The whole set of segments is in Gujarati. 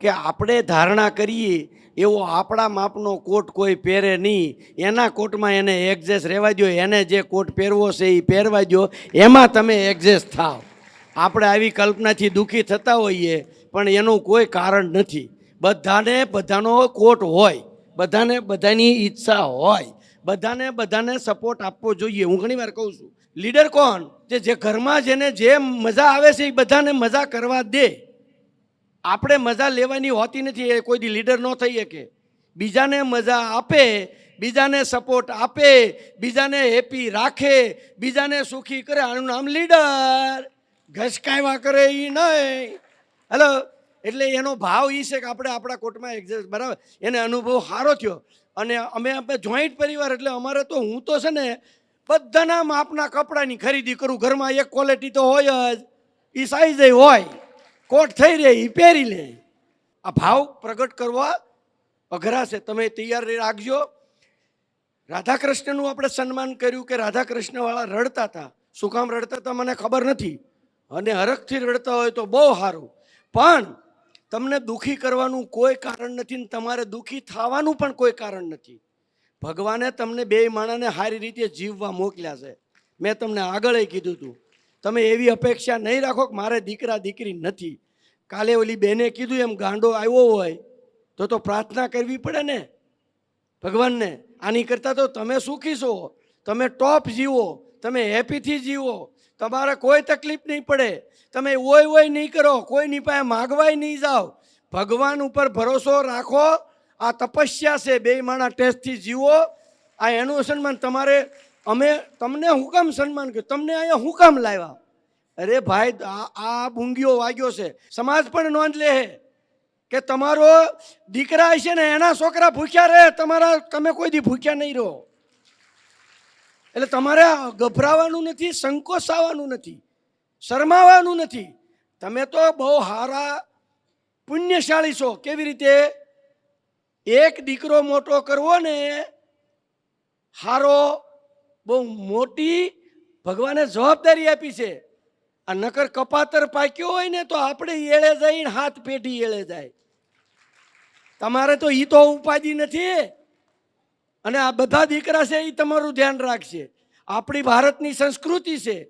કે આપણે ધારણા કરીએ એવો આપણા માપનો કોટ કોઈ પહેરે નહીં, એના કોટમાં એને એડજસ્ટ રહેવા દો, એને જે કોટ પહેરવો છે એ પહેરવા દો, એમાં તમે એડજસ્ટ થાવ. આપણે આવી કલ્પનાથી દુઃખી થતા હોઈએ પણ એનું કોઈ કારણ નથી. બધાને બધાનો કોટ હોય, બધાને બધાની ઈચ્છા હોય, બધાને સપોર્ટ આપવો જોઈએ. હું ઘણી વાર કહું છું, લીડર કોણ? જે ઘરમાં જેને જે મજા આવે છે એ બધાને મજા કરવા દે. આપણે મજા લેવાની હોતી નથી, એ કોઈ દી લીડર ન થઈ શકે. બીજાને મજા આપે, બીજાને સપોર્ટ આપે, બીજાને હેપી રાખે, બીજાને સુખી કરે, આનું નામ લીડર. ઘસકાવ્યા કરે એ નહીં. હેલો, એટલે એનો ભાવ એ છે કે આપણે આપણા કોટમાં એડજસ્ટ, બરાબર. એને અનુભવ સારો થયો. અને અમે જોઈન્ટ પરિવાર એટલે અમારે તો, હું તો છે ને બધાના માપના કપડાની ખરીદી કરું. ઘરમાં એક ક્વોલિટી તો હોય જ, એ સાઈઝ હોય, કોટ થઈ રહે એ પહેરી લે. આ ભાવ પ્રગટ કરવા અઘરા છે, તમે તૈયાર રાખજો. રાધાકૃષ્ણનું આપણે સન્માન કર્યું કે રાધાકૃષ્ણવાળા રડતા હતા. શું કામ રડતા હતા મને ખબર નથી, અને હરખથી રડતા હોય તો બહુ સારું, પણ તમને દુઃખી કરવાનું કોઈ કારણ નથી ને તમારે દુઃખી થવાનું પણ કોઈ કારણ નથી. ભગવાને તમને બે માણસને સારી રીતે જીવવા મોકલ્યા છે. મેં તમને આગળ કીધું હતું, તમે એવી અપેક્ષા નહીં રાખો કે મારે દીકરા દીકરી નથી. કાલે ઓલી બેને કીધું એમ ગાંડો આવ્યો હોય તો પ્રાર્થના કરવી પડે ને ભગવાનને. આની કરતાં તો તમે સુખી છો, તમે ટોપ જીવો, તમે હેપીથી જીવો, તમારે કોઈ તકલીફ નહીં પડે, તમે ઓય નહીં કરો, કોઈની પાસે માગવાય નહીં જાઓ, ભગવાન ઉપર ભરોસો રાખો. આ તપસ્યા છે, બે માણા ટેસ્ટથી જીવો. આ એનું સન્માન તમારે, અમે તમને હું કામ સન્માન કર્યું, તમને અહીંયા હું કામ લાવ્યા? અરે ભાઈ, આ બુંગીઓ વાગ્યો છે, સમાજ પણ નોંધ લે કે તમારો દીકરા છે ને એના છોકરા ભૂખ્યા રહે, તમે કોઈ દી ભૂખ્યા નહીં રહો. એટલે તમારે ગભરાવાનું નથી, સંકોચાવાનું નથી, શરમાવાનું નથી. તમે તો બહુ સારા પુણ્યશાળી છો. કેવી રીતે? એક દીકરો મોટો કરવો ને સારો, બહુ મોટી ભગવાને જવાબદારી આપી છે. આ નકર કપાતર પાક્યો હોય ને તો આપણે એળે જઈને હાથ પેઢી એળે જાય. તમારે તો ઈ તો ઉપાધિ નથી. અને આ બધા દીકરા છે એ તમારું ધ્યાન રાખશે. આપણી ભારતની સંસ્કૃતિ છે,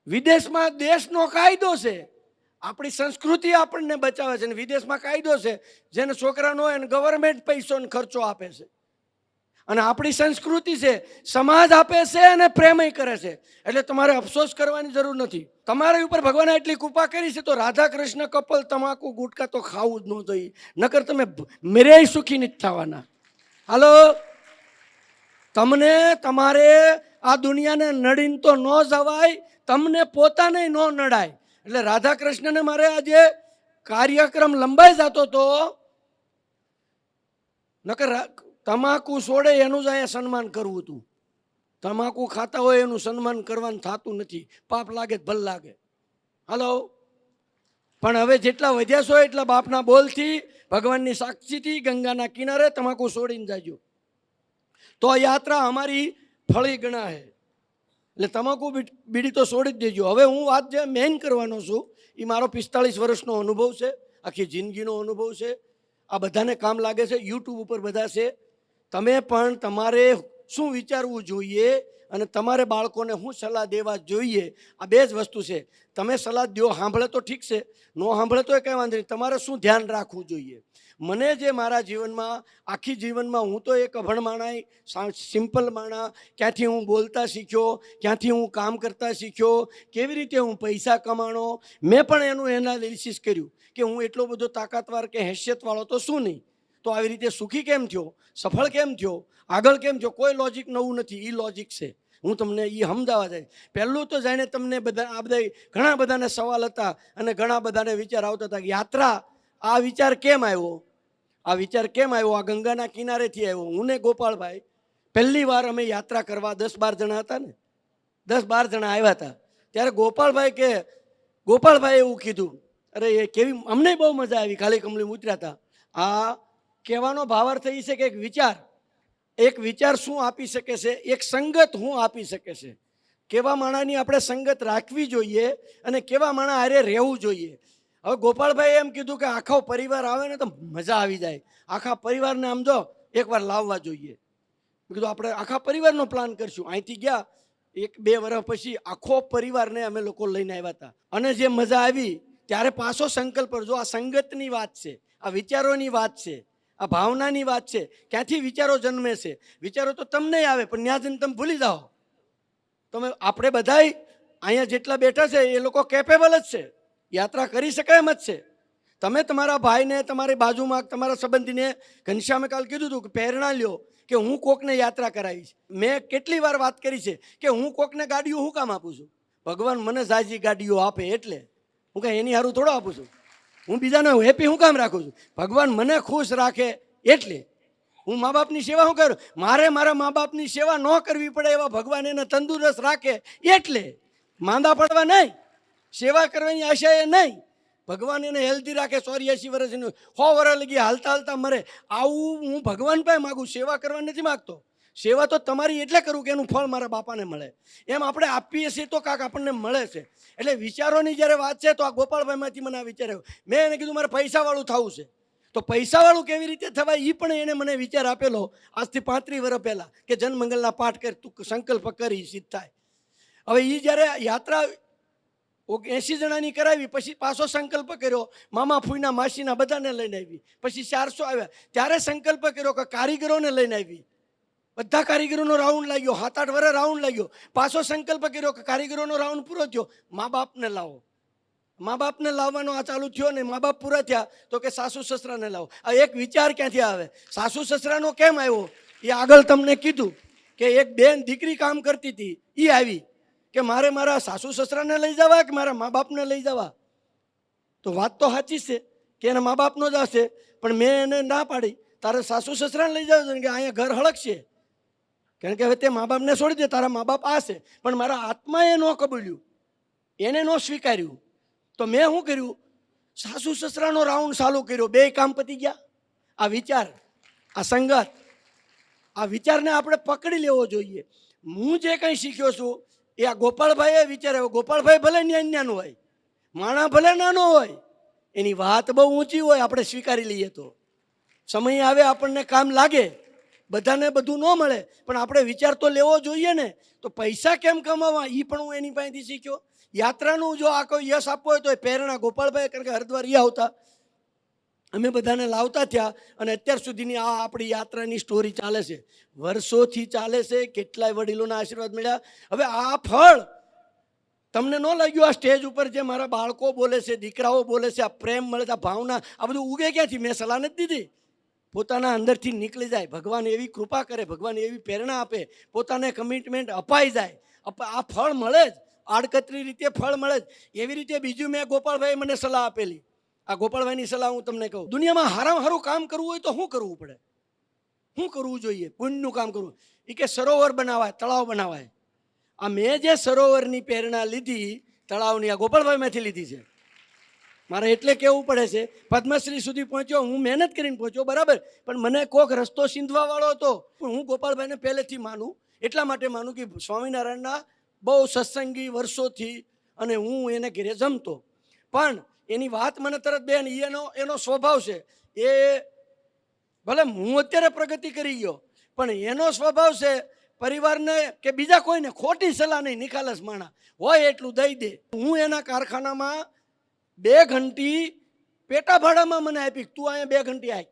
વિદેશમાં દેશનો કાયદો છે, આપણી સંસ્કૃતિ આપણને બચાવે છે. અને વિદેશમાં કાયદો છે, જેને છોકરા ન હોય એને ગવર્મેન્ટ પૈસો ખર્ચો આપે છે. અને આપણી સંસ્કૃતિ છે, સમાજ આપે છે અને પ્રેમય કરે છે. એટલે તમારે અફસોસ કરવાની જરૂર નથી. તમારા ઉપર ભગવાને એટલી કૃપા કરી છે તો રાધા કૃષ્ણ કપલ તમાકુ ગુટકા તો ખાવું જ ન જોઈએ, નકર તમે મેરેય સુખી નથી થવાના. હાલો, તમને તમારે આ દુનિયાને નડીને તો ન જવાય, તમને પોતાને ન નડાય. એટલે રાધા કૃષ્ણને મારે આજે કાર્યક્રમ લંબાઈ જતો તો, નકર તમાકુ છોડે એનું જ અહીંયા સન્માન કરવું હતું. તમાકુ ખાતા હોય એનું સન્માન કરવાનું થતું નથી. પાપ લાગે ભલ લાગે. હાલો, પણ હવે જેટલા વધ્યા છો એટલા બાપના બોલથી, ભગવાનની સાક્ષીથી, ગંગાના કિનારે તમાકુ છોડીને જાજો, તો આ યાત્રા અમારી ફળી ગણા છે. એટલે તમાકુ બીડી તો છોડી જ દેજો. હવે હું વાત જે મેઇન કરવાનો છું એ મારો 45 વર્ષનો અનુભવ છે, આખી જિંદગીનો અનુભવ છે. આ બધાને કામ લાગે છે, યુટ્યુબ ઉપર બધા છે. તમે પણ તમારે શું વિચારવું જોઈએ અને તમારે બાળકોને શું સલાહ દેવા જોઈએ, આ બે જ વસ્તુ છે. તમે સલાહ દો, સાંભળે તો ઠીક છે, ન સાંભળે તો કંઈ વાંધો નહીં. તમારે શું ધ્યાન રાખવું જોઈએ? મને જે મારા જીવનમાં, આખી જીવનમાં, હું તો એક અભણ માણા, સિમ્પલ માણા, ક્યાંથી હું બોલતા શીખ્યો, ક્યાંથી હું કામ કરતા શીખ્યો, કેવી રીતે હું પૈસા કમાણો, મેં પણ એનું એનાલિસિસ કર્યું કે હું એટલો બધો તાકાતવાર કે હેસિયતવાળો તો શું નહીં, તો આવી રીતે સુખી કેમ થયો, સફળ કેમ થયો, આગળ કેમ થયો. કોઈ લોજિક નવું નથી, એ લોજિક છે. હું તમને એ સમજાવવા જાય. પહેલું તો જાણે તમને બધા, આ બધા ઘણા બધાને સવાલ હતા અને ઘણા બધાને વિચાર આવતા હતા કે યાત્રા, આ વિચાર કેમ આવ્યો, આ વિચાર કેમ આવ્યો? આ ગંગાના કિનારેથી આવ્યો. હું ને ગોપાળભાઈ પહેલી વાર અમે યાત્રા કરવા 10-12 જણા હતા ને, 10-12 જણા આવ્યા હતા. ત્યારે ગોપાળભાઈ એવું કીધું, અરે એ કેવી, અમને બહુ મજા આવી, ખાલી કમલી ઉતર્યા હતા. આ કહેવાનો ભાવાર્થ એ છે કે એક વિચાર શું આપી શકે છે, એક સંગત શું આપી શકે છે, કેવા માણાની આપણે સંગત રાખવી જોઈએ અને કેવા માણા હારે રહેવું જોઈએ. હવે ગોપાળભાઈ એમ કીધું કે આખો પરિવાર આવે ને તો મજા આવી જાય, આખા પરિવારને આમ જો એકવાર લાવવા જોઈએ. મેં કીધું આપણે આખા પરિવારનો પ્લાન કરશું. અહીંથી ગયા 1-2 વર્ષ પછી આખો પરિવારને અમે લોકો લઈને આવ્યા હતા, અને જે મજા આવી ત્યારે પાછો સંકલ્પ. જો આ સંગતની વાત છે, આ વિચારોની વાત છે, આ ભાવનાની વાત છે. ક્યાંથી વિચારો જન્મે છે? વિચારો તો તમને આવે, પણ ત્યાં જઈને તમે ભૂલી જાઓ. તમે આપણે બધાય અહીંયા જેટલા બેઠા છે એ લોકો કેપેબલ જ છે, યાત્રા કરી શકાય એમ જ છે. તમે તમારા ભાઈને, તમારી બાજુમાં તમારા સંબંધીને, ઘનશ્યામે કાલ કીધું હતું કે પ્રેરણા લ્યો કે હું કોકને યાત્રા કરાવીશ. મેં કેટલી વાર વાત કરી છે કે હું કોકને ગાડીઓ હું કામ આપું છું? ભગવાન મને ઝાઝી ગાડીઓ આપે એટલે. હું કાંઈ એની હારું થોડો આપું છું. હું બીજાને હેપી હું કામ રાખું છું? ભગવાન મને ખુશ રાખે એટલે. હું મા બાપની સેવા શું કરું? મારે મારા મા બાપની સેવા ન કરવી પડે એવા ભગવાન એને તંદુરસ્ત રાખે એટલે. માંદા પડવા નહીં, સેવા કરવાની આશા એ નહીં. ભગવાન એને હેલ્ધી રાખે, 84 વર્ષનું 100 વર્ષ લગી હાલતા હાલતા મરે. આવું હું ભગવાન પાસે માગું, સેવા કરવા નથી માગતો. સેવા તો તમારી એટલે કરું કે એનું ફળ મારા બાપાને મળે. એમ આપણે આપીએ છીએ તો કાંક આપણને મળે છે. એટલે વિચારોની જ્યારે વાત છે તો આ ગોપાળભાઈમાંથી મને આ વિચાર આવ્યો. મેં એને કીધું મારે પૈસાવાળું થવું છે. તો પૈસાવાળું કેવી રીતે થવાય એ પણ એને મને વિચાર આપેલો આજથી 35 વર્ષ પહેલાં, કે જનમંગલના પાઠ કરી, તું સંકલ્પ કરી સિદ્ધ થાય. હવે એ જ્યારે યાત્રા 80 જણાની કરાવી, પછી પાછો સંકલ્પ કર્યો, મામા ફૂઈના માસીના બધાને લઈને આવી. પછી 400 આવ્યા ત્યારે સંકલ્પ કર્યો કે કારીગરોને લઈને આવી. બધા કારીગરોનો રાઉન્ડ લાગ્યો, 7-8 વર્ષ રાઉન્ડ લાગ્યો. પાછો સંકલ્પ કર્યો કે કારીગરોનો રાઉન્ડ પૂરો થયો, મા બાપને લાવો. મા બાપને લાવવાનો આ ચાલુ થયો ને મા બાપ પૂરા થયા તો કે સાસુ સસરાને લાવો. આ એક વિચાર ક્યાંથી આવે? સાસુ સસરાનો કેમ આવ્યો એ આગળ તમને કીધું કે એક બેન દીકરી કામ કરતી હતી, એ આવી કે મારે મારા સાસુ સસરાને લઈ જવા કે મારા મા બાપને લઈ જવા? તો વાત તો સાચી છે કે એના મા બાપનો જ હશે, પણ મેં એને ના પાડી, તારે સાસુ સસરાને લઈ જાવ કે અહીંયા ઘર હળકશે. કારણ કે હવે તે મા બાપને છોડી દે, તારા મા બાપ આ છે. પણ મારા આત્માએ ન કબૂલ્યું, એને ન સ્વીકાર્યું. તો મેં શું કર્યું? સાસુ સસરાનો રાઉન્ડ ચાલુ કર્યો. 2 કામ પતી ગયા. આ વિચાર, આ સંગત, આ વિચારને આપણે પકડી લેવો જોઈએ. હું જે કંઈ શીખ્યો છું એ આ ગોપાળભાઈએ વિચાર્યો. ગોપાળભાઈ ભલે નાનું હોય, માણા ભલે નાનો હોય, એની વાત બહુ ઊંચી હોય, આપણે સ્વીકારી લઈએ તો સમય આવે આપણને કામ લાગે. બધાને બધું ન મળે, પણ આપણે વિચાર તો લેવો જોઈએ ને. તો પૈસા કેમ કમાવા એ પણ હું એની પાસેથી શીખ્યો. યાત્રાનું જો આ કોઈ યશ આપવો હોય તો એ પ્રેરણા ગોપાળભાઈ, કારણ કે હરિદ્વાર એ આવતા, અમે બધાને લાવતા થયા, અને અત્યાર સુધીની આ આપણી યાત્રાની સ્ટોરી ચાલે છે, વર્ષોથી ચાલે છે. કેટલાય વડીલોના આશીર્વાદ મળ્યા. હવે આ ફળ તમને ન લાગ્યું? આ સ્ટેજ ઉપર જે મારા બાળકો બોલે છે, દીકરાઓ બોલે છે, આ પ્રેમ મળે છે, આ ભાવના, આ બધું ઉગે ક્યાંથી? મેં સલાહ નથી દીધી, પોતાના અંદરથી નીકળી જાય. ભગવાન એવી કૃપા કરે, ભગવાન એવી પ્રેરણા આપે, પોતાને કમિટમેન્ટ અપાઈ જાય, આ ફળ મળે જ. આડકતરી રીતે ફળ મળે જ. એવી રીતે બીજું મેં ગોપાળભાઈ મને સલાહ આપેલી. આ ગોપાળભાઈની સલાહ હું તમને કહું. દુનિયામાં હારામાં હારું કામ કરવું હોય તો શું કરવું પડે? શું કરવું જોઈએ? પુણ્યનું કામ કરવું. એ કે સરોવર બનાવાય, તળાવ બનાવાય. આ મેં જે સરોવરની પ્રેરણા લીધી, તળાવની, આ ગોપાળભાઈમાંથી લીધી છે. મારે એટલે કહેવું પડે છે, પદ્મશ્રી સુધી પહોંચ્યો, હું મહેનત કરીને પહોંચ્યો, બરાબર, પણ મને કોક રસ્તો સીંધવાવાળો હતો. હું ગોપાળભાઈને પહેલેથી માનું, એટલા માટે માનું કે સ્વામિનારાયણના બહુ સત્સંગી વર્ષોથી, અને હું એને ઘેરે જમતો. પણ એની વાત મને તરત બેન, એનો સ્વભાવ છે. એ ભલે હું અત્યારે પ્રગતિ કરી ગયો, પણ એનો સ્વભાવ છે પરિવારને કે બીજા કોઈને ખોટી સલાહ નહીં, નિખાલસ માણા હોય એટલું દઈ દે. હું એના કારખાનામાં 2 ઘંટી પેટા ભાડામાં મને આપી, તું અહીંયા 2 ઘંટી આપ.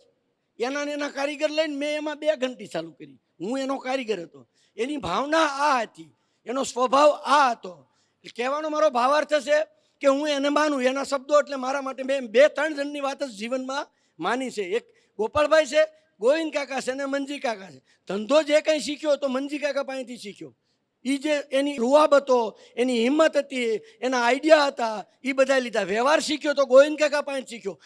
એના કારીગર લઈને મેં એમાં 2 ઘંટી ચાલુ કરી. હું એનો કારીગર હતો. એની ભાવના આ હતી, એનો સ્વભાવ આ હતો. કહેવાનો મારો ભાવાર્થ છે કે હું એને માનું, એના શબ્દો એટલે મારા માટે મેં 2-3 જણની વાત જ જીવનમાં માની છે. એક ગોપાળભાઈ છે, ગોવિંદ કાકા છે, અને મંજી કાકા છે. ધંધો જે કંઈ શીખ્યો તો મંજી કાકા પાસેથી શીખ્યો. એ જે એની રૂઆબ હતો, એની હિંમત હતી, એના આઈડિયા હતા, એ બધા લીધા. વ્યવહાર શીખ્યો તો ગોવિંદ કાકા પાસે શીખ્યો.